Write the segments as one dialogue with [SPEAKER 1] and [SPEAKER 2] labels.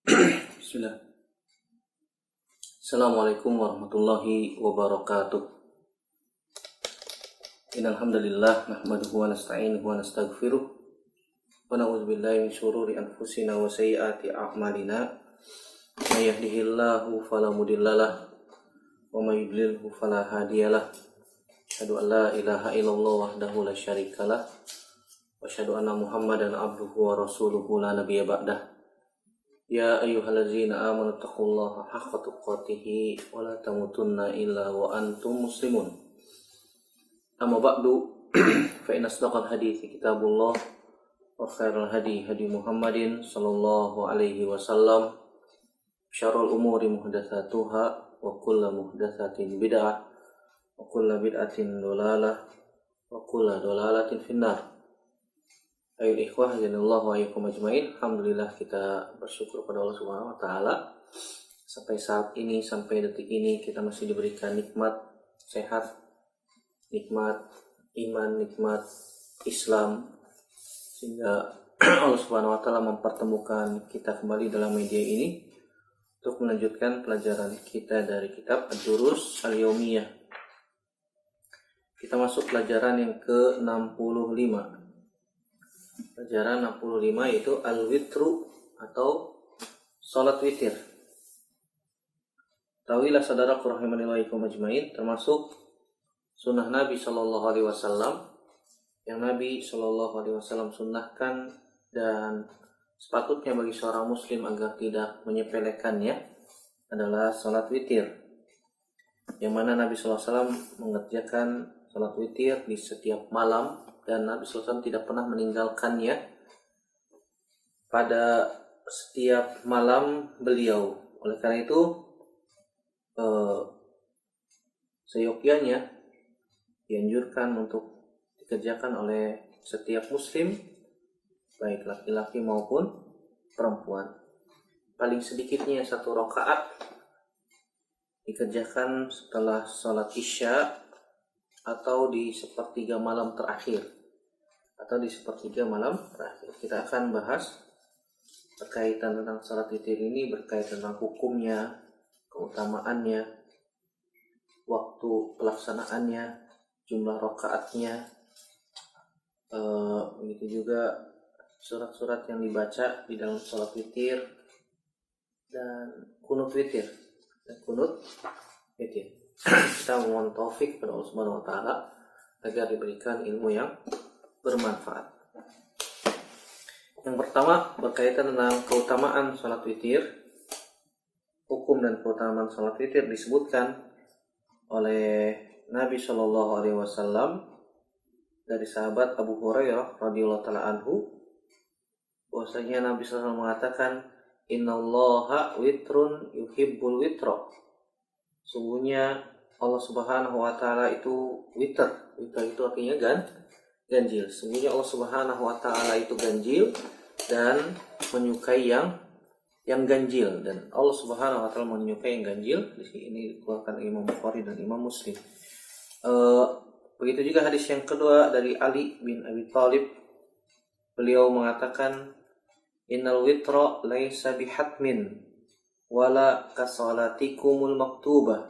[SPEAKER 1] Bismillah. Assalamualaikum warahmatullahi wabarakatuh. Innal hamdalillah nahmaduhu wa nasta'inuhu wa nastaghfiruh wa na'udzu billahi min syururi anfusina wa sayyiati a'malina. May yahdihillahu fala mudhillalah wa may yudlilhu fala hadiyalah. Asyhadu an la ilaha illallah wahdahu la syarikalah wa asyhadu anna Muhammadan abduhu wa rasuluhu la nabiyya ba'dah. Ya ayyuhallazina amanu taqullaha haqqa tuqatih wa la tamutunna illa wa antum muslimun. Amma ba'du fa inna asdaqal hadithi kitabullah wa khairal hadi Muhammadin sallallahu alaihi wasallam. Syarrul umuri muhdatsatuha wa kullu muhdatsatin bid'ah wa kullu bid'atin dhalalah wa kullu dhalalatin finnar. Ayol ikhwah janallahu wa iyyakum ajmain. Alhamdulillah, kita bersyukur kepada Allah Subhanahu wa taala sampai saat ini, sampai detik ini kita masih diberikan nikmat sehat, nikmat iman, nikmat Islam, sehingga Allah Subhanahu wa taala mempertemukan kita kembali dalam media ini untuk melanjutkan pelajaran kita dari kitab Ad-Durus Al-Yaumiyah. Kita masuk pelajaran yang ke-65. Pelajaran 65 yaitu al-witru atau salat witir. Tahuilah saudara rahimani wa iyyakum ajmain, termasuk sunnah Nabi sallallahu alaihi wasallam yang Nabi sallallahu alaihi wasallam sunnahkan dan sepatutnya bagi seorang muslim agar tidak menyepelekannya adalah salat witir. Yang mana Nabi sallallahu alaihi wasallam mengerjakan salat witir di setiap malam dan Nabi SAW tidak pernah meninggalkannya pada setiap malam beliau. Oleh karena itu, seyogyanya dianjurkan untuk dikerjakan oleh setiap muslim, baik laki-laki maupun perempuan. Paling sedikitnya 1 rakaat dikerjakan setelah sholat isya atau di sepertiga malam terakhir. Kita akan bahas berkaitan tentang salat witir ini, berkaitan tentang hukumnya, keutamaannya, waktu pelaksanaannya, jumlah rakaatnya, begitu juga surat-surat yang dibaca di dalam salat witir dan kunut witir. Kita mohon taufik kepada Allah Subhanahu wa taala agar diberikan ilmu yang bermanfaat. Yang pertama berkaitan tentang keutamaan salat witir. Hukum dan keutamaan salat witir disebutkan oleh Nabi Shallallahu alaihi wasallam dari sahabat Abu Hurairah radhiyallahu taala anhu, bahwasanya Nabi sallallahu alaihi wasallam mengatakan, innallaha witrun yuhibbul witra. Sungguhnya Allah Subhanahu wa taala itu witr. Witr itu artinya ganjil. Sungguhnya Allah Subhanahu wa taala itu ganjil dan menyukai yang ganjil, dan Allah Subhanahu wa taala menyukai yang ganjil. Di sini dikeluarkan Imam Bukhari dan Imam Muslim. Begitu juga hadis yang kedua dari Ali bin Abi Thalib. Beliau mengatakan, innal witra laisa bihatmin wala kasalatikumul maktubah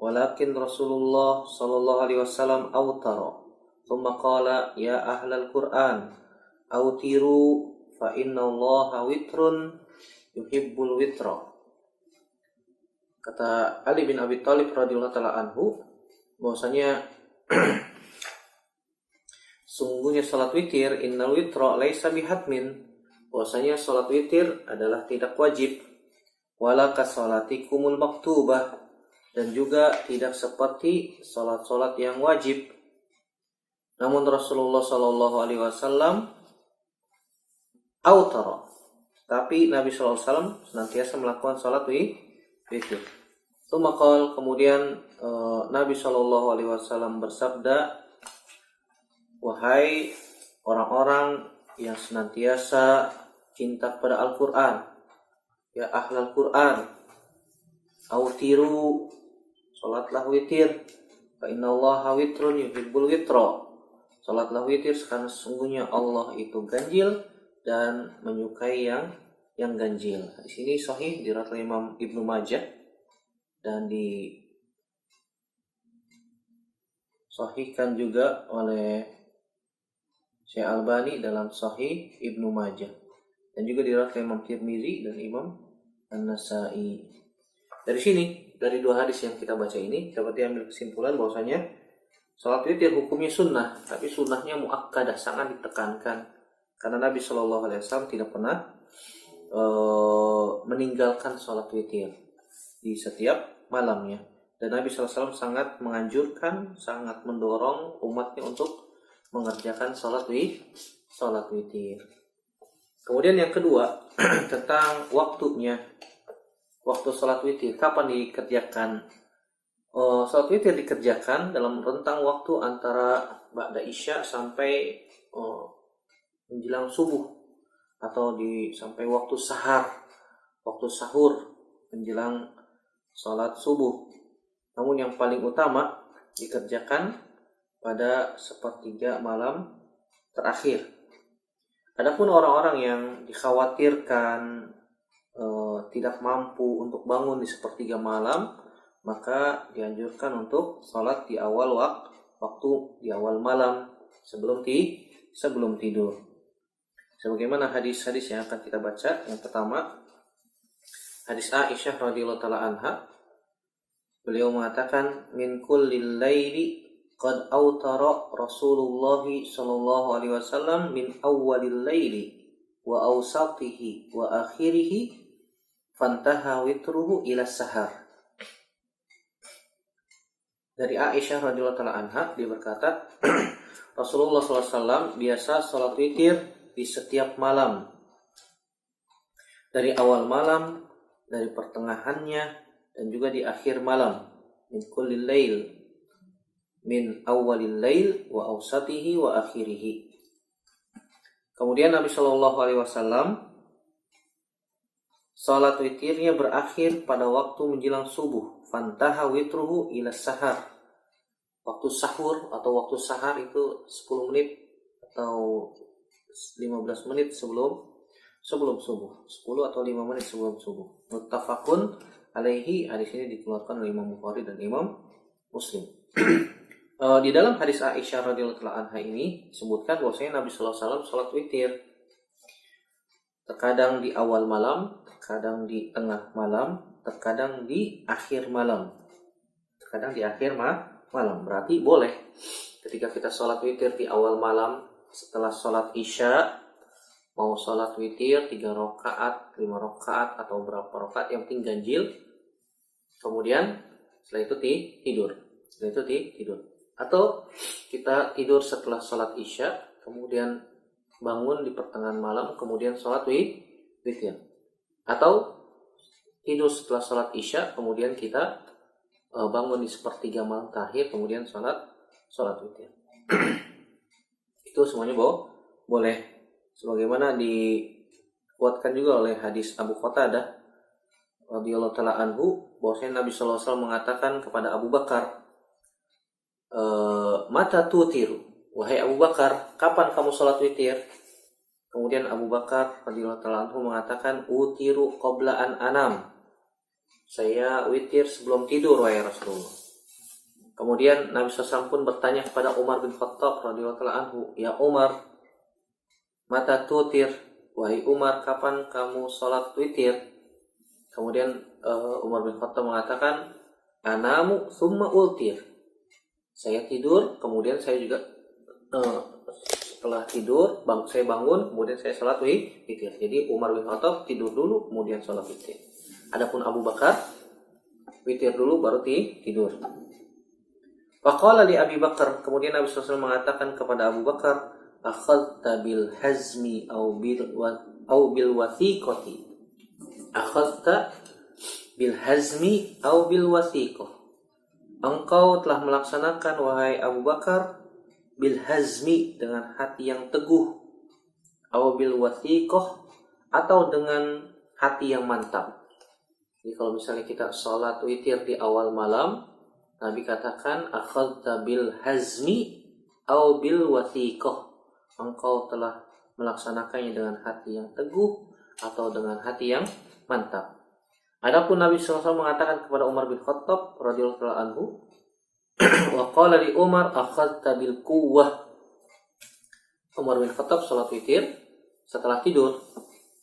[SPEAKER 1] walakin Rasulullah sallallahu alaihi wasallam awtara thumma qala ya ahlal Qur'an awtiru fa innallaha witrun yuhibbul witra. Kata Ali bin Abi Thalib radhiyallahu taala anhu, bahwasanya sungguhnya salat witir, innal witra laisa bihatmin, bahwasanya salat witir adalah tidak wajib, wala kasolatikumul maktubah, dan juga tidak seperti salat-salat yang wajib. Namun Rasulullah sallallahu alaihi wasallam autara, tapi Nabi sallallahu alaihi wasallam senantiasa melakukan salat witir. Kemudian Nabi sallallahu alaihi wasallam bersabda, wahai orang-orang yang senantiasa cinta kepada Al-Quran, ya ahlal Quran, autiru, salatlah witir, fa innallaha witrun yuhibbul witra. Salatlah witir karena sesungguhnya Allah itu ganjil dan menyukai yang yang ganjil. Di sini sahih diriwayatkan oleh Imam Ibnu Majah dan disahihkan juga oleh Syekh Albani dalam Sahih Ibnu Majah dan juga diriwayatkan oleh Imam Tirmizi dan Imam An-Nasa'i. Dari sini, dari dua hadis yang kita baca ini, dapat diambil kesimpulan bahwasanya salat witir hukumnya sunnah, tapi sunnahnya muakkadah, sangat ditekankan. Karena Nabi Shallallahu Alaihi Wasallam tidak pernah meninggalkan salat witir di setiap malamnya. Dan Nabi SAW sangat menganjurkan, sangat mendorong umatnya untuk mengerjakan salat witir. Kemudian yang kedua tentang waktunya, waktu salat witir, kapan dikerjakan? Salat witir dikerjakan dalam rentang waktu antara ba'da isya sampai menjelang subuh atau sampai waktu sahur menjelang salat subuh. Namun yang paling utama dikerjakan pada sepertiga malam terakhir. Adapun orang-orang yang dikhawatirkan tidak mampu untuk bangun di sepertiga malam, maka dianjurkan untuk sholat di awal waktu di awal malam sebelum tidur. Sebagaimana hadis-hadis yang akan kita baca. Yang pertama, hadis Aisyah radhiyallahu taala anha. Beliau mengatakan, min kullil laili qad autara Rasulullah sallallahu alaihi wasallam min awwalil laili wa awsatihi wa akhirih fantaha witruhu ila sahar. Dari Aisyah radhiyallahu taala anha, dia berkata, Rasulullah sallallahu alaihi wasallam biasa salat witir di setiap malam. Dari awal malam, dari pertengahannya, dan juga di akhir malam. Min kullil lail, min awwalil lail wa awsatihi wa akhirih. Kemudian Nabi Shallallahu Alaihi Wasallam salat witirnya berakhir pada waktu menjelang subuh. Fantaha witruhu ila sahar. Waktu sahur atau waktu sahar itu 10 menit atau 15 menit sebelum subuh. 10 atau 5 menit sebelum subuh. Muttafaqun alaihi. Hadis ini dikeluarkan oleh Imam Bukhari dan Imam Muslim. Di dalam hadis Aisyah radhiyallahu anha ini disebutkan bahwasanya Nabi sallallahu alaihi wasallam salat witir terkadang di awal malam, terkadang di tengah malam, terkadang di akhir malam. Terkadang di akhir malam. Berarti boleh ketika kita salat witir di awal malam setelah salat Isya, mau salat witir 3 rakaat, 5 rakaat atau berapa rakaat yang penting ganjil. Kemudian setelah itu tidur. Atau kita tidur setelah salat Isya, kemudian bangun di pertengahan malam, kemudian salat witir. Atau tidur setelah salat Isya, kemudian kita bangun di sepertiga malam terakhir, kemudian salat witir. Itu semuanya boleh. Sebagaimana dikuatkan juga oleh hadis Abu Qatadah radhiyallahu taala anhu, bahwasanya Nabi sallallahu alaihi wasallam mengatakan kepada Abu Bakar, mata tutiru, wahai Abu Bakar, kapan kamu salat witir? Kemudian Abu Bakar radhiyallahu taala anhu mengatakan, utiru qabla an anam. Saya witir sebelum tidur, wahai Rasulullah. Kemudian Nabi SAW pun bertanya kepada Umar bin Khattab radhiyallahu taala anhu, ya Umar, mata tutir, wahai Umar, kapan kamu salat witir? Kemudian Umar bin Khattab mengatakan, anamu thumma ultir. Saya tidur, kemudian saya juga setelah tidur, saya bangun, kemudian saya salat witir. Jadi Umar bin Khattab tidur dulu, kemudian salat witir. Adapun Abu Bakar witir dulu baru tidur. Faqala li Abi Bakar, kemudian Nabi SAW mengatakan kepada Abu Bakar, akhadta bil hazmi au bil wathiqati. Akhadta bil hazmi au bil wathiqah. Engkau telah melaksanakan, wahai Abu Bakar, bil hazmi, dengan hati yang teguh, au bil wathiqah, atau dengan hati yang mantap. Jadi kalau misalnya kita salat witir di awal malam, Nabi katakan akhadta bil hazmi au bil wathiqah. Engkau telah melaksanakannya dengan hati yang teguh atau dengan hati yang mantap. Adapun Nabi SAW mengatakan kepada Umar bin Khattab radhiyallahu anhu, wa qala li Umar akhadta bil quwwah. Umar bin Khattab salat witir setelah tidur.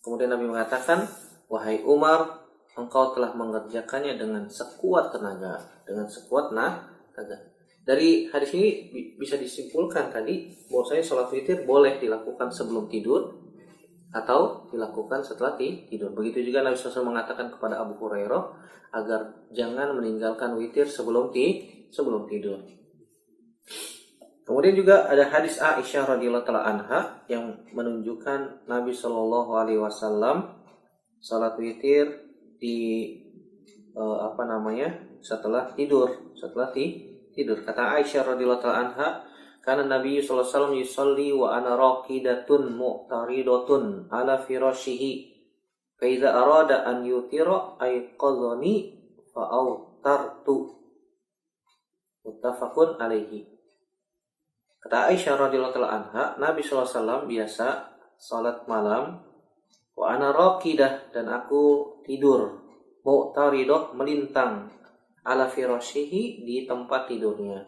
[SPEAKER 1] Kemudian Nabi mengatakan, wahai Umar, engkau telah mengerjakannya dengan sekuat tenaga, dengan sekuat tenaga. Dari hadis ini bisa disimpulkan tadi bahwasanya salat witir boleh dilakukan sebelum tidur atau dilakukan setelah tidur. Begitu juga Nabi SAW mengatakan kepada Abu Hurairah agar jangan meninggalkan witir sebelum tidur. Kemudian juga ada hadis Aisyah radhiyallahu taala anha yang menunjukkan Nabi Shallallahu alaihi wasallam salat witir di setelah tidur. Kata Aisyah radhiyallahu taala anha, karena Nabi sallallahu alaihi wasallam yusalli wa ana raqidatun mu'taridatun ala firashihi fa idza arada an yutira ayqadhani fa autartu. Muttafaqun alaihi. Kata Aisyah radhiyallahu taala anha, Nabi sallallahu alaihi wasallam biasa salat malam wa ana raqidah, dan aku tidur, mu'taridah, melintang, ala firashihi, di tempat tidurnya.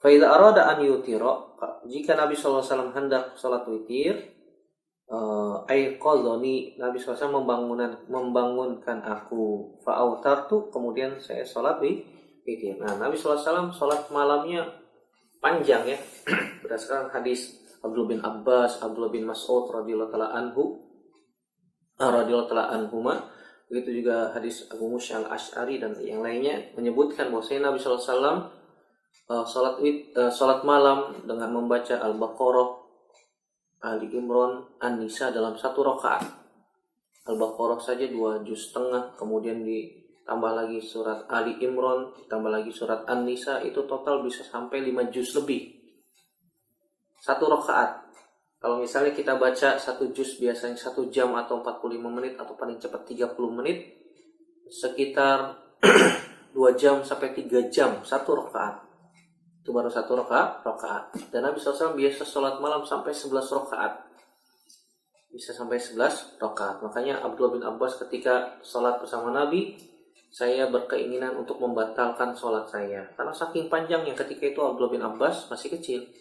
[SPEAKER 1] Fa idza arada an yutira, jika Nabi sallallahu alaihi wasallam hendak salat witir, ayqadhani, Nabi sallallahu alaihi wasallam membangunkan aku, fa autartu, kemudian saya salat witir. Nah, Nabi sallallahu alaihi wasallam salat malamnya panjang ya. Berdasarkan hadis Abdullah bin Abbas, Abdullah bin Mas'ud radhiyallahu taala anhuma, begitu juga hadis Abu Musa al-Asy'ari dan yang lainnya menyebutkan bahwasanya Nabi sallallahu alaihi wasallam salat malam dengan membaca Al-Baqarah, Ali Imran, An-Nisa dalam satu rakaat. Al-Baqarah saja 2,5 juz, kemudian ditambah lagi surat Ali Imran, ditambah lagi surat An-Nisa, itu total bisa sampai 5 juz lebih. Satu rakaat. Kalau misalnya kita baca 1 juz biasanya 1 jam atau 45 menit atau paling cepat 30 menit, sekitar 2 jam sampai 3 jam satu rakaat. Itu baru satu rakaat. Dan Nabi SAW biasa sholat malam sampai 11 rakaat. Bisa sampai 11 rakaat. Makanya Abdullah bin Abbas ketika sholat bersama Nabi, saya berkeinginan untuk membatalkan sholat saya. Karena saking panjangnya ketika itu Abdullah bin Abbas masih kecil.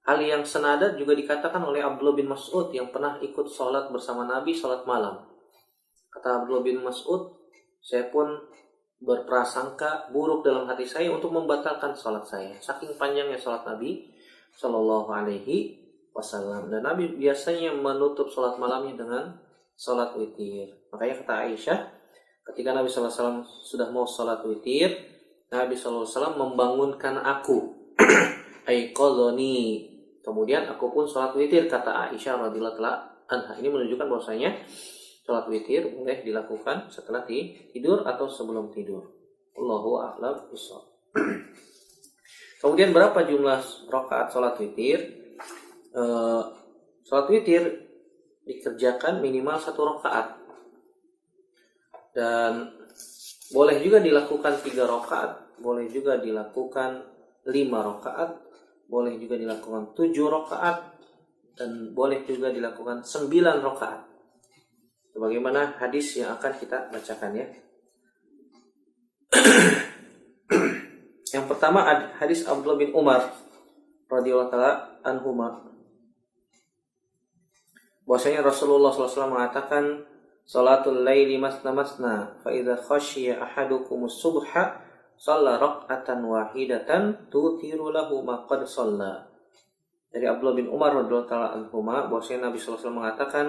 [SPEAKER 1] Hal yang senada juga dikatakan oleh Abdullah bin Mas'ud yang pernah ikut sholat bersama Nabi, sholat malam. Kata Abdullah bin Mas'ud, saya pun berprasangka buruk dalam hati saya untuk membatalkan sholat saya. Saking panjangnya sholat Nabi Shallallahu alaihi wasallam. Dan Nabi biasanya menutup sholat malamnya dengan sholat witir. Makanya kata Aisyah, ketika Nabi Sallallahu alaihi wasallam sudah mau sholat witir, Nabi Sallallahu alaihi wasallam membangunkan aku. Aiqadhani. Kemudian aku pun sholat witir, kata Aisyah radhiyallahu anha. Ini menunjukkan bahwasanya sholat witir boleh dilakukan setelah tidur atau sebelum tidur. Allahu a'lam bishawab. Kemudian berapa jumlah rakaat sholat witir? Sholat witir dikerjakan minimal 1 rakaat. Dan boleh juga dilakukan 3 rakaat, boleh juga dilakukan 5 rakaat, boleh juga dilakukan 7 rakaat, dan boleh juga dilakukan 9 rakaat. Sebagaimana hadis yang akan kita bacakan ya. Yang pertama hadis Abdullah bin Umar radhiyallahu taala anhuma, bahwasanya Rasulullah SAW mengatakan, salatul laili masna masna, fa idza khashiya ahadukumus subha shalla rak'atan wahidatan tutiru lahu ma qad shalla. Dari Abdullah bin Umar radhiyallahu taala anhuma, bahwasanya Nabi sallallahu alaihi wasallam mengatakan,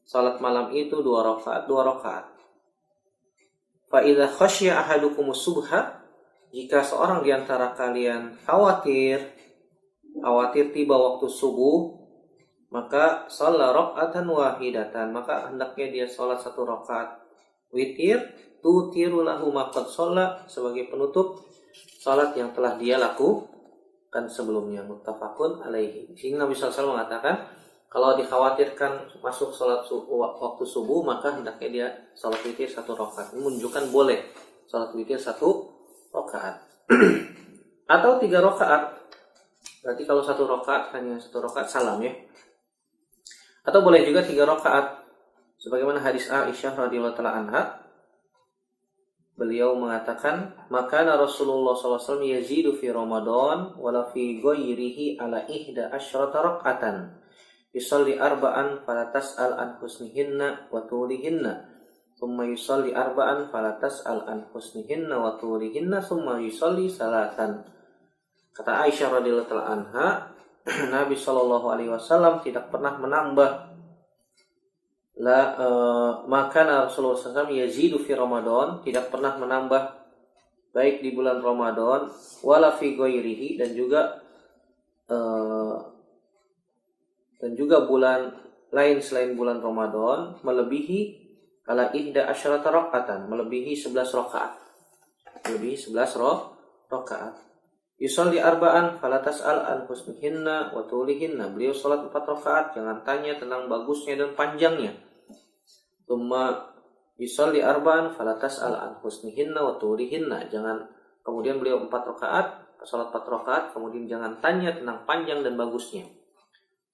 [SPEAKER 1] salat malam itu 2 rakaat. Fa idza khashiya ahadukumus subha, jika seorang di antara kalian khawatir tiba waktu subuh, maka shalla rak'atan wahidatan, maka hendaknya dia salat 1 rakaat witir, tutiru lahu ma qad shalla, sebagai penutup salat yang telah dia lakukan sebelumnya. Muttafaqun alaihi. Sehingga Nabi sallallahu alaihi wasallam mengatakan, kalau dikhawatirkan masuk sholat waktu subuh, maka hendaknya dia sholat witir 1 rakaat. Ini menunjukkan boleh sholat witir 1 rakaat. Atau 3 rakaat. Berarti kalau 1 rakaat hanya 1 rakaat salam ya. Atau boleh juga 3 rakaat. Sebagaimana hadis Aisyah radhiyallahu taala anha, beliau mengatakan, maka Rasulullah SAW yazidu fi Ramadan wala fi ghairihi ala ihda asyrata rak'atan. Yusalli arba'an fala tas'al an husnihinna wa tulihinna. Thumma yusalli arba'an fala tas'al an husnihinna wa tulihinna. Thumma yusalli salatan. Kata Aisyah radhiyallahu taala anha, Nabi SAW tidak pernah menambah maka Rasulullah SAW yazidu fi Ramadan, tidak pernah menambah baik di bulan Ramadan wala fi ghairihi, dan juga bulan lain selain bulan Ramadan, melebihi ala ihda asyrata rak'atan, melebihi 11 rakaat. Yusalli arba'an fala tas'al an husnihinna wa tulihinna. Beliau salat 4 rakaat, jangan tanya tentang bagusnya dan panjangnya. Tsumma yusalli arba'an fala tas'al an husnihinna wa tulihinna. Kemudian beliau 4 rakaat, salat 4 rakaat, kemudian jangan tanya tentang panjang dan bagusnya.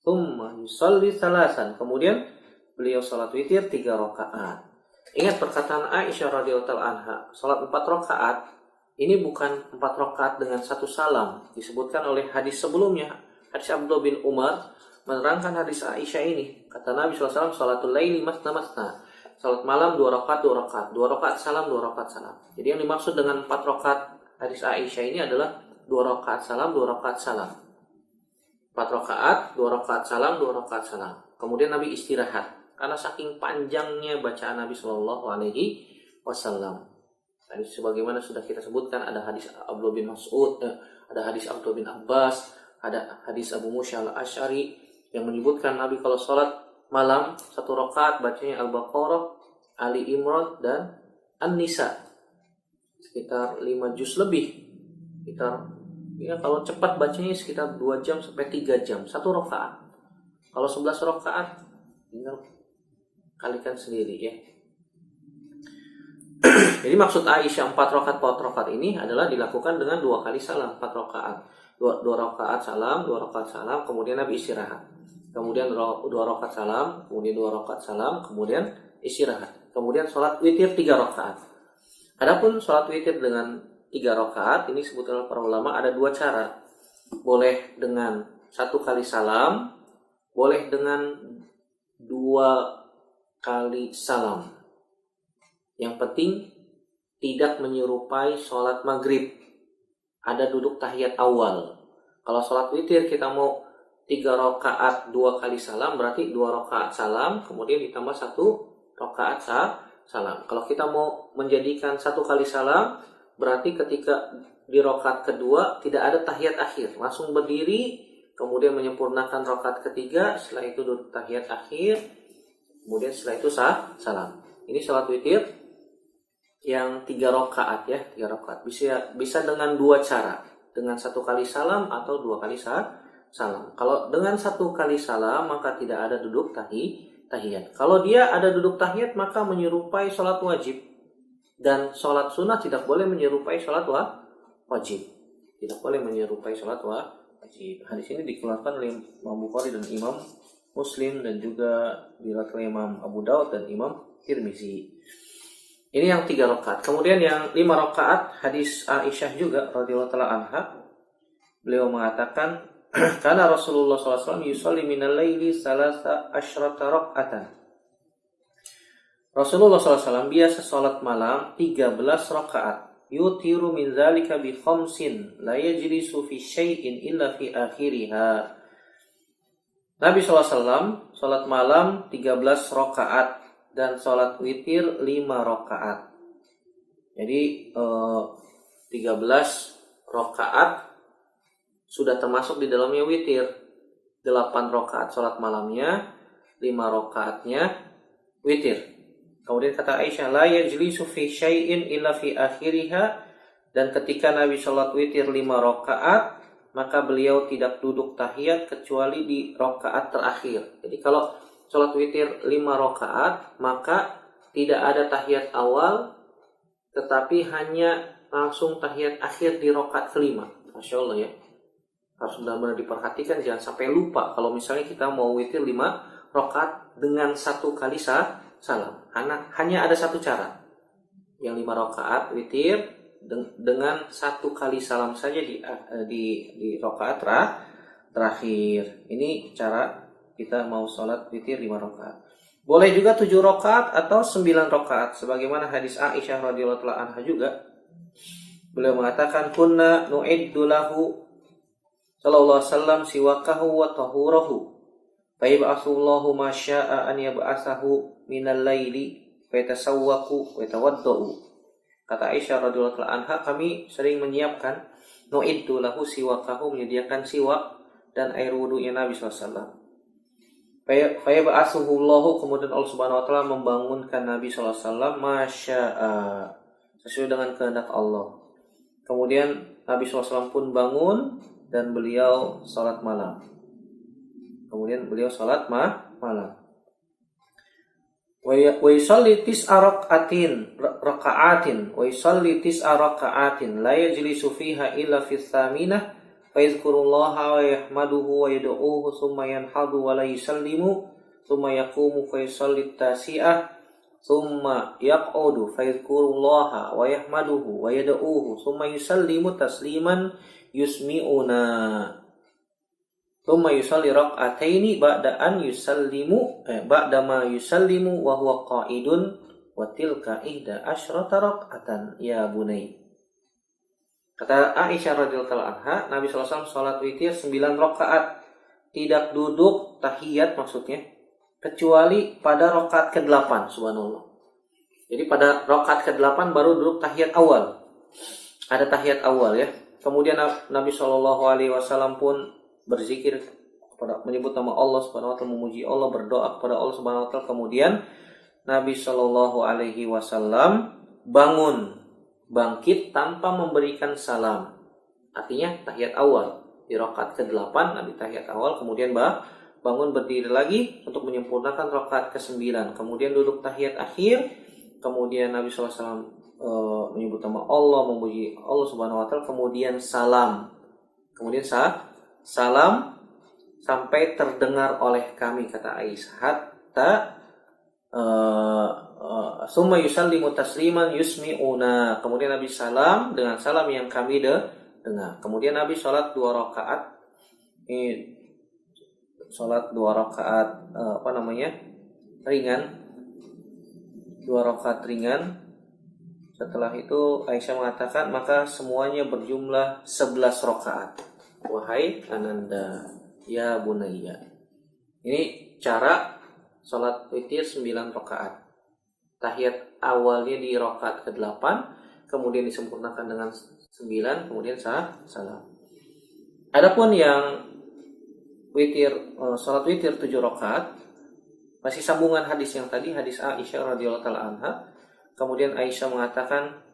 [SPEAKER 1] Tsumma yusalli salasan. Kemudian beliau salat witir 3 rakaat. Ingat perkataan Aisyah radhiyallahu anha, salat 4 rakaat ini bukan 4 rakaat dengan 1 salam. Disebutkan oleh hadis sebelumnya, hadis Abdullah bin Umar menerangkan hadis Aisyah ini. Kata Nabi SAW, salatul laili masna masna. Salat malam 2 rakaat, 2 rakaat. 2 rakaat salam, 2 rakaat salam. Jadi yang dimaksud dengan 4 rakaat hadis Aisyah ini adalah 2 rakaat salam, 2 rakaat salam. 4 rakaat, 2 rakaat salam, 2 rakaat salam. Kemudian Nabi istirahat karena saking panjangnya bacaan Nabi SAW. Tadi sebagaimana sudah kita sebutkan, ada hadis Abdullah bin Mas'ud, ada hadis Abdullah bin Abbas, ada hadis Abu Musa al-Asy'ari yang menyebutkan Nabi kalau sholat malam 1 rakaat bacanya Al-Baqarah, Ali Imran, dan An-Nisa. Sekitar 5 juz lebih. Kalau cepat bacanya sekitar 2 jam sampai 3 jam 1 rakaat. Kalau 11 rakaat, tinggal kalikan sendiri ya. Jadi maksud Aisyah 4 rakaat ini adalah dilakukan dengan 2 kali salam, 4 rakaat. 2 rakaat salam, 2 rakaat salam, kemudian Nabi istirahat. Kemudian 2 rakaat salam, kemudian 2 rakaat salam, kemudian istirahat. Kemudian sholat witir 3 rakaat. Adapun sholat witir dengan 3 rakaat ini sebutkan oleh para ulama ada 2 cara. Boleh dengan 1 kali salam, boleh dengan 2 kali salam. Yang penting tidak menyerupai sholat maghrib. Ada duduk tahiyat awal. Kalau sholat witir kita mau 3 rakaat 2 kali salam, berarti 2 rakaat salam, kemudian ditambah 1 rakaat salam. Kalau kita mau menjadikan 1 kali salam, berarti ketika di rakaat kedua tidak ada tahiyat akhir, langsung berdiri, kemudian menyempurnakan rakaat ketiga, setelah itu duduk tahiyat akhir, kemudian setelah itu salam. Ini sholat witir yang 3 rakaat ya, 3 rakaat. Bisa dengan 2 cara, dengan 1 kali salam atau 2 kali salam. Kalau dengan 1 kali salam maka tidak ada duduk tahiyat. Kalau dia ada duduk tahiyat maka menyerupai sholat wajib, dan sholat sunnah tidak boleh menyerupai sholat wajib. Tidak boleh menyerupai sholat wajib. Hadis ini dikeluarkan oleh Imam Bukhari dan Imam Muslim, dan juga diriwayatkan oleh Imam Abu Daud dan Imam Tirmizi. Ini yang 3 rakaat. Kemudian yang 5 rakaat hadis Aisyah juga radhiyallahu taala anha. Beliau mengatakan, karena Rasulullah SAW yusalli minal laili salasa asyrata raka'atan. Rasulullah SAW biasa salat malam 13 rakaat. Yutiru min zalika bi khamsin la yajlisu fi syai'in illa fi akhiriha. Nabi SAW salat malam 13 rakaat dan sholat witir 5 rakaat. Jadi 13 rakaat sudah termasuk di dalamnya witir. 8 rakaat sholat malamnya, 5 rakaatnya witir. Kemudian kata Aisyah, la yajlisu fi syai'in illa fi akhiriha, dan ketika Nabi sholat witir 5 rakaat, maka beliau tidak duduk tahiyat kecuali di rakaat terakhir. Jadi kalau sholat witir 5 rakaat, maka tidak ada tahiyat awal, tetapi hanya langsung tahiyat akhir di rakaat kelima. Masya Allah ya. Harus benar-benar diperhatikan, jangan sampai lupa. Kalau misalnya kita mau witir 5 rakaat dengan 1 kali salam. Hanya ada satu cara. Yang 5 rakaat witir dengan 1 kali salam saja di rakaat terakhir. Ini cara kita mau sholat witir 5 rakaat. Boleh juga 7 rakaat atau 9 rakaat. Sebagaimana hadis Aisyah radhiyallahu anha juga. Beliau mengatakan kunna nu'iddu lahu sallallahu alaihi wasallam siwakahu wa tahurahu. Fa yab'atsullahu ma syaa an yab'atsahu minal laili fa yatasawwaku wa yatawaddau. Kata Aisyah radhiyallahu anha, kami sering menyiapkan nu'iddu lahu siwakahu, menyediakan siwak dan air wudunya Nabi SAW. Faya ba'asuhullahu, kemudian Allah Subhanahu wa taala membangunkan Nabi SAW masya'a, sesuai dengan kehendak Allah. Kemudian Nabi SAW pun bangun dan beliau salat malam. Kemudian beliau salat malam. Wa yusalli tis'a raka'atin la yajlisu fiha illa fis tsaminah fa yadhkurullaha wa yahmaduhu wa yad'uuhu thumma yanhadu wa la yusallimu thumma yaqumu fa yusalli tasi'ah thumma yaq'udu fa yadhkurullaha wa yahmaduhu wa yad'uuhu thumma yusallimu tasliman yusmi'una thumma yusalli rak'ataini ba'dama yusallimu wa huwa qa'idun wa tilka ihda asyrata rak'atan ya bunai. Kata Aisyah radhiyallahu anha, Nabi SAW salat witir 9 rakaat, tidak duduk tahiyat maksudnya, kecuali pada rakaat ke-8, subhanallah. Jadi pada rakaat ke-8 baru duduk tahiyat awal. Ada tahiyat awal ya. Kemudian Nabi SAW pun berzikir menyebut nama Allah Subhanahu wa taala, memuji Allah, berdoa kepada Allah Subhanahu wa taala. Kemudian Nabi Shallallahu alaihi wasallam bangkit tanpa memberikan salam. Artinya tahiyat awal. Di rakaat ke-8 Nabi tahiyat awal, kemudian bangun berdiri lagi untuk menyempurnakan rakaat ke-9. Kemudian duduk tahiyat akhir. Kemudian Nabi SAW menyebut nama Allah, memuji Allah Subhanahu wa taala, kemudian salam. Kemudian salam sampai terdengar oleh kami, kata Aisyah, hatta summa yusallimu tasliman yusmi'una. Kemudian Nabi salam dengan salam yang kami dengar. Kemudian Nabi salat 2 rakaat. Ini salat 2 rakaat ringan. 2 rakaat ringan. Setelah itu Aisyah mengatakan, maka semuanya berjumlah 11 rakaat. Wahai Ananda, ya bunayya. Ini cara salat witir 9 rakaat. Tahiyat awalnya di rakaat ke-8, kemudian disempurnakan dengan 9, kemudian salam. Adapun yang salat witir 7 rakaat, masih sambungan hadis yang tadi, hadis Aisyah radhiyallahu taala anha. Kemudian Aisyah mengatakan,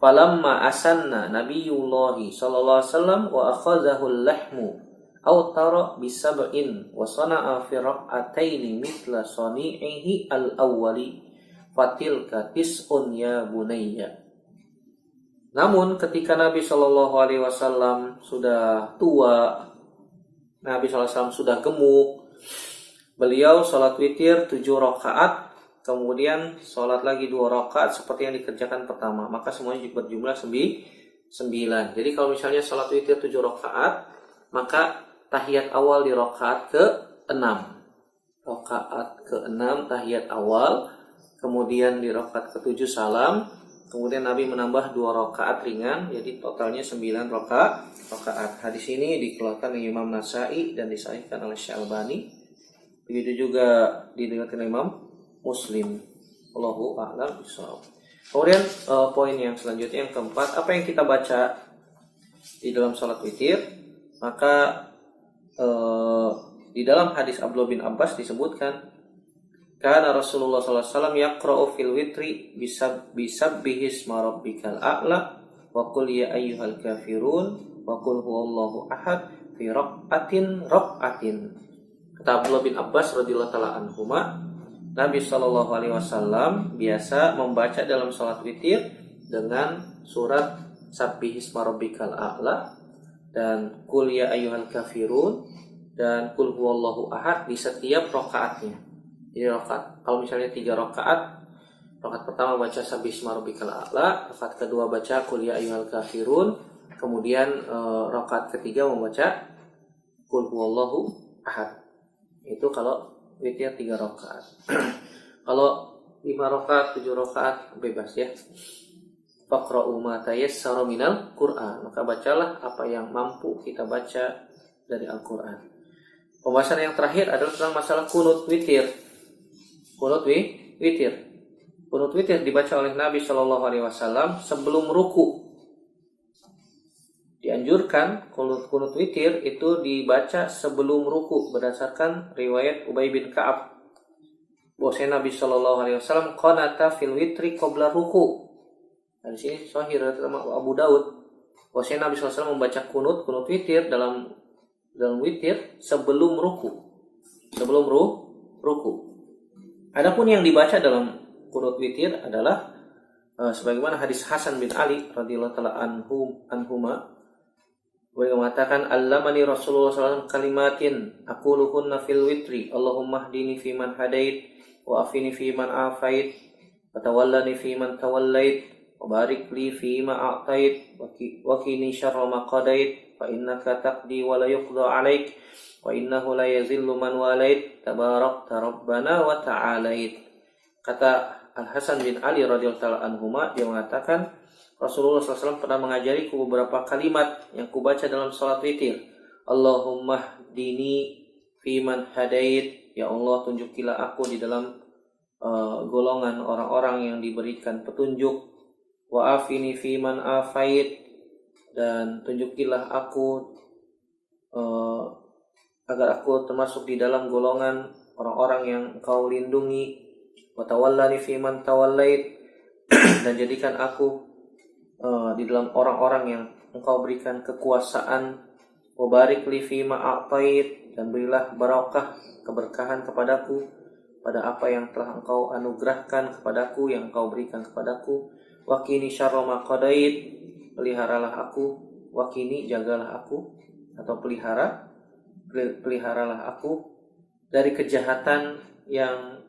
[SPEAKER 1] falamma asanna nabiyullahi sallallahu alaihi wasallam wa akhadhahu al-lahmu aw tara bisab'in wa sana'a fi rak'ataini mithla sani'ihi al-awwali fatilka tis'un ya bunayya. Namun ketika Nabi sallallahu alaihi wasallam sudah tua, Nabi sallallahu alaihi wasallam sudah gemuk, beliau salat witir 7 rakaat. Kemudian sholat lagi 2 rakaat seperti yang dikerjakan pertama. Maka semuanya berjumlah 9. Jadi kalau misalnya sholat witir 7 rakaat, maka tahiyat awal di rakaat ke-6. Rakaat ke-6 tahiyat awal. Kemudian di rakaat ke-7 salam. Kemudian Nabi menambah 2 rakaat ringan. Jadi totalnya 9 rakaat. Hadis ini dikeluarkan oleh Imam Nasa'i dan disahihkan oleh Syalbani. Begitu juga diriwayatkan Imam Muslim. Allahu a'lam bishawab. Kemudian poin yang selanjutnya yang keempat, apa yang kita baca di dalam salat witir? Maka di dalam hadis Abdullah bin Abbas disebutkan, kana Rasulullah sallallahu alaihi wasallam yaqra'u fil witri bisabbihi isma rabbikal a'la wa qul ya ayyuhal kafirun wa qul huwallahu ahad fi rak'atin. Kata Abdullah bin Abbas radhiyallahu taala anhuma, Nabi Shallallahu Alaihi Wasallam biasa membaca dalam salat witir dengan surat Sabbihisma Rabbikal A'la dan Qul ya ayyuhal kafirun dan Qul huwallahu ahad di setiap rakaatnya. Jadi rakaat, kalau misalnya 3 rakaat, rakaat pertama baca Sabbihisma rabbikal a'la, rakaat kedua baca Qul ya ayyuhal kafirun, kemudian rakaat ketiga membaca Qul huwallahu ahad. Itu kalau witir 3 rakaat. Kalau 5 rakaat, 7 rakaat bebas ya. Faqra'u ma tayassara minal Qur'an. Maka bacalah apa yang mampu kita baca dari Al-Qur'an. Pembahasan yang terakhir adalah tentang masalah kunut witir. Kunut witir. Kunut witir dibaca oleh Nabi Shallallahu Alaihi Wasallam sebelum ruku. Dianjurkan kunut witir itu dibaca sebelum ruku berdasarkan riwayat Ubay bin Ka'ab. Bahwasanya Nabi Shallallahu Alaihi Wasallam qanata fil witri qabla ruku. Di sini sahih riwayat Abu Daud. Bahwasanya Nabi Shallallahu Alaihi Wasallam membaca kunut witir dalam witir sebelum ruku. Sebelum ruku. Adapun yang dibaca dalam kunut witir adalah sebagaimana hadis Hasan bin Ali radhiyallahu taala anhuma, beliau mengatakan, "Allamani Rasulullah SAW kalimatin aquluhunna fil witri, Allahumma hdini fi man hadait, wa afini fi man afait, wa tawallani fi man tawallait, wa barik li fi ma a'tait, wa qini syarra ma qadait, fa innaka taqdi wa la yuqda 'alaik, wa innahu la yazillu man walait, tabarakta rabbana wa ta'alait." Kata Al-Hasan bin Ali radhiyallahu taala anhuma, dia mengatakan, Rasulullah SAW pernah mengajariku beberapa kalimat yang kubaca dalam salat witir. Allahumma hdini fiman hadait, ya Allah tunjukilah aku di dalam golongan orang-orang yang diberikan petunjuk. Wa afini fiman afait, dan tunjukilah aku agar aku termasuk di dalam golongan orang-orang yang Engkau lindungi. Wa tawallani fiman tawallait, dan jadikan aku di dalam orang-orang yang Engkau berikan kekuasaan. Wa barik li fima a'tait, dan berilah barakah, keberkahan kepadaku pada apa yang telah Engkau anugerahkan kepadaku, yang Engkau berikan kepadaku. Wa qini syarra ma qadait, peliharalah aku. Wa qini, jagalah aku, atau peliharalah aku dari kejahatan yang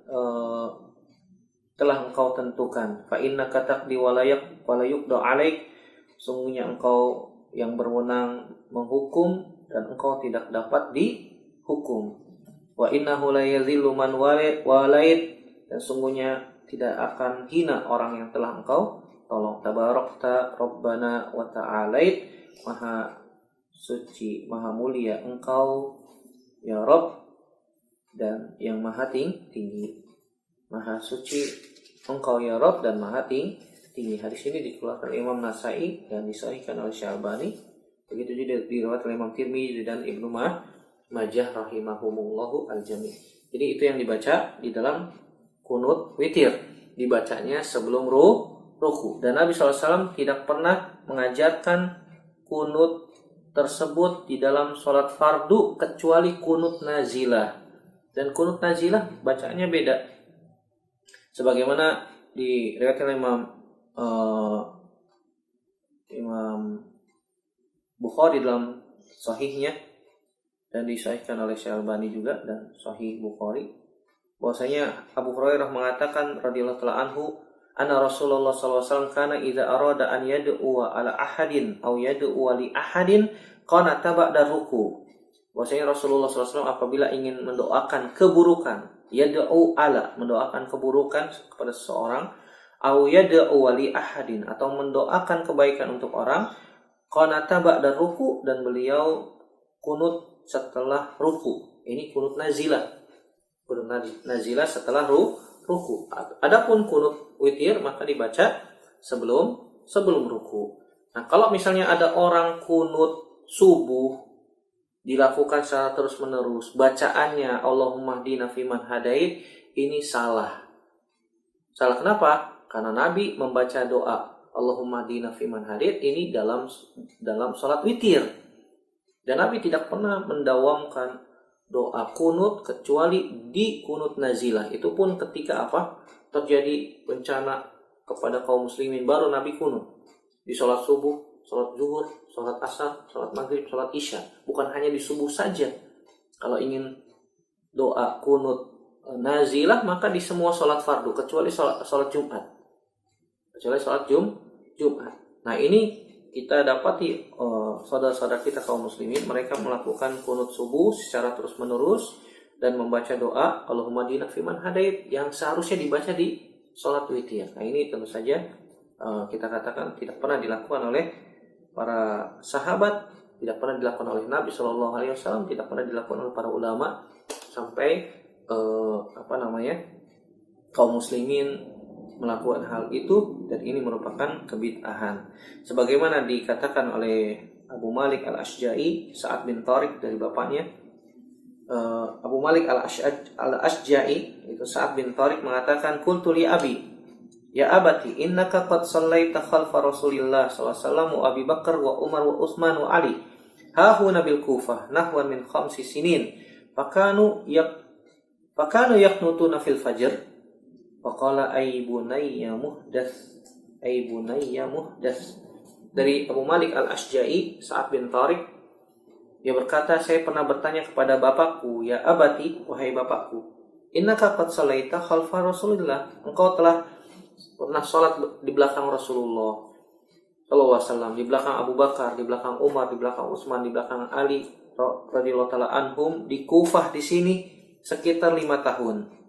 [SPEAKER 1] telah Engkau tentukan. Fa innaka taqdi wa la yuqda 'alaik, sungguhnya Engkau yang berwenang menghukum dan Engkau tidak dapat dihukum. Wa innahu la yazillu man walait, dan sungguhnya tidak akan hina orang yang telah Engkau tolong. Tabarakta rabbana wa ta'alait, maha suci, maha mulia Engkau ya Rabb, dan yang maha tinggi. Maha suci Engkau ya Rabb dan maha tinggi. Hadis ini dikeluarkan Imam Nasai dan disahihkan oleh Syalbani. Begitu juga diriwayatkan oleh Imam Tirmidzi dan Ibnu Majah rahimahumullahu al-jami'. Jadi itu yang dibaca di dalam kunut witir. Dibacanya sebelum ruku. Dan Nabi SAW tidak pernah mengajarkan kunut tersebut di dalam sholat fardu kecuali kunut nazilah. Dan kunut nazilah bacaannya beda. Sebagaimana diriwayatkan oleh Imam Bukhari dalam sahihnya, dan disahihkan oleh Syalbani juga dan sahih Bukhari, bahwasanya Abu Hurairah mengatakan radhiyallahu taala anhu, anna Rasulullah sallallahu alaihi wasallam kana idza arada an yad'u ala ahadin aw yad'u li ahadin qanata ba'da ruku. Bahwasanya Rasulullah sallallahu alaihi wasallam apabila ingin mendoakan keburukan, yad'u ala, mendoakan keburukan kepada seseorang, aw yad'u li ahadin, atau mendoakan kebaikan untuk orang, qanata ba'da ruku, dan beliau kunut setelah ruku. Ini kunut nazilah. Kunut nazilah setelah ruku. Adapun kunut witir maka dibaca sebelum ruku. Nah, kalau misalnya ada orang kunut subuh dilakukan secara terus-menerus, bacaannya Allahumma hdina fiman hadait, ini salah. Salah kenapa? Karena Nabi membaca doa Allahumma hdina fiman hadait ini dalam salat witir. Dan Nabi tidak pernah mendawamkan doa kunut kecuali di kunut nazilah. Itu pun ketika terjadi bencana kepada kaum muslimin, baru Nabi kunut. Di salat subuh, salat zuhur, salat asar, salat maghrib, salat isya. Bukan hanya di subuh saja. Kalau ingin doa kunut nazilah, maka di semua sholat fardu kecuali sholat Jumat. Kecuali sholat Jumat. Nah, ini kita dapati saudara-saudara kita kaum muslimin, mereka melakukan kunut subuh secara terus-menerus dan membaca doa Allahumma hdina fiman hadait yang seharusnya dibaca di sholat witir. Nah, ini tentu saja kita katakan tidak pernah dilakukan oleh para sahabat, tidak pernah dilakukan oleh Nabi Shallallahu Alaihi Wasallam, tidak pernah dilakukan oleh para ulama sampai kaum muslimin melakukan hal itu, dan ini merupakan kebid'ahan. Sebagaimana dikatakan oleh Abu Malik al-Ashja'i, Sa'ad bin Tariq dari bapaknya. Abu Malik al-Ashja'i itu Sa'ad bin Tariq mengatakan, "Qultu li abi, ya abati, innaka qad sallaita khalfa Rasulillah sallallahu alaihi wasallam wa Abi Bakar wa Umar wa Utsman wa Ali. Hahu nabil Kufah nahwan min 5 sinin. Fakanu yaqnutuna fil fajr." Faqala ay bunayya muhdas. Dari Abu Malik al-Ashja'i, Sa'ad bin Tariq, dia berkata, saya pernah bertanya kepada bapakku, ya abati, wahai bapakku, innaka qad shalaita khalfa Rasulillah, engkau telah pernah sholat di belakang Rasulullah sallallahu alaihi wasallam, di belakang Abu Bakar, di belakang Umar, di belakang Utsman, di belakang Ali radhiyallahu taala anhum, di Kufah di sini sekitar 5 tahun.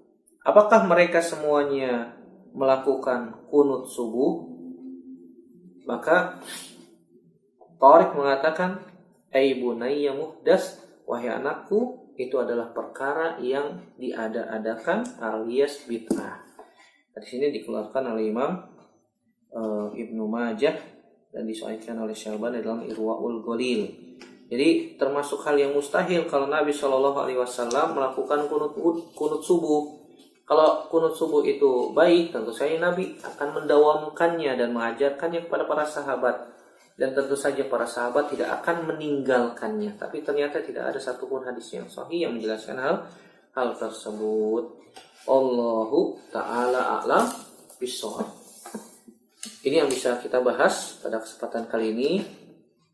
[SPEAKER 1] Apakah mereka semuanya melakukan kunut subuh? Maka Tariq mengatakan, "Ai bunayya muhdas, wahai anakku, itu adalah perkara yang diada-adakan alias bid'ah." Di sini dikeluarkan oleh Imam Ibnu Majah dan disahihkan oleh Syalbani dalam Irwaul Ghalil. Jadi termasuk hal yang mustahil kalau Nabi Shallallahu Alaihi Wasallam melakukan kunut subuh. Kalau kunut subuh itu baik, tentu saja Nabi akan mendawamkannya dan mengajarkannya kepada para sahabat. Dan tentu saja para sahabat tidak akan meninggalkannya. Tapi ternyata tidak ada satupun hadis yang sahih yang menjelaskan hal tersebut. Allahu ta'ala a'lam bishawab. Ini yang bisa kita bahas pada kesempatan kali ini.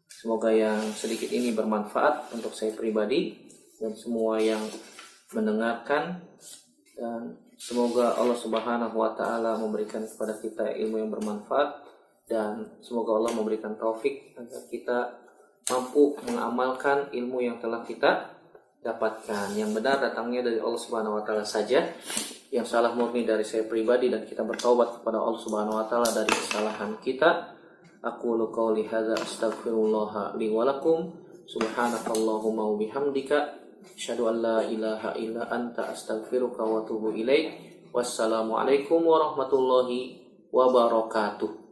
[SPEAKER 1] Semoga yang sedikit ini bermanfaat untuk saya pribadi dan semua yang mendengarkan. Dan semoga Allah Subhanahu wa taala memberikan kepada kita ilmu yang bermanfaat, dan semoga Allah memberikan taufik agar kita mampu mengamalkan ilmu yang telah kita dapatkan. Yang benar datangnya dari Allah Subhanahu wa taala saja, yang salah murni dari saya pribadi, dan kita bertaubat kepada Allah Subhanahu wa taala dari kesalahan kita. Aqulu qouli hadza astaghfirullah li wa lakum. Subhanakallahumma wa bihamdika asyhadu an la ilaha illa anta astaghfiruka wa atubu ilaik. Wassalamualaikum warahmatullahi wabarakatuh.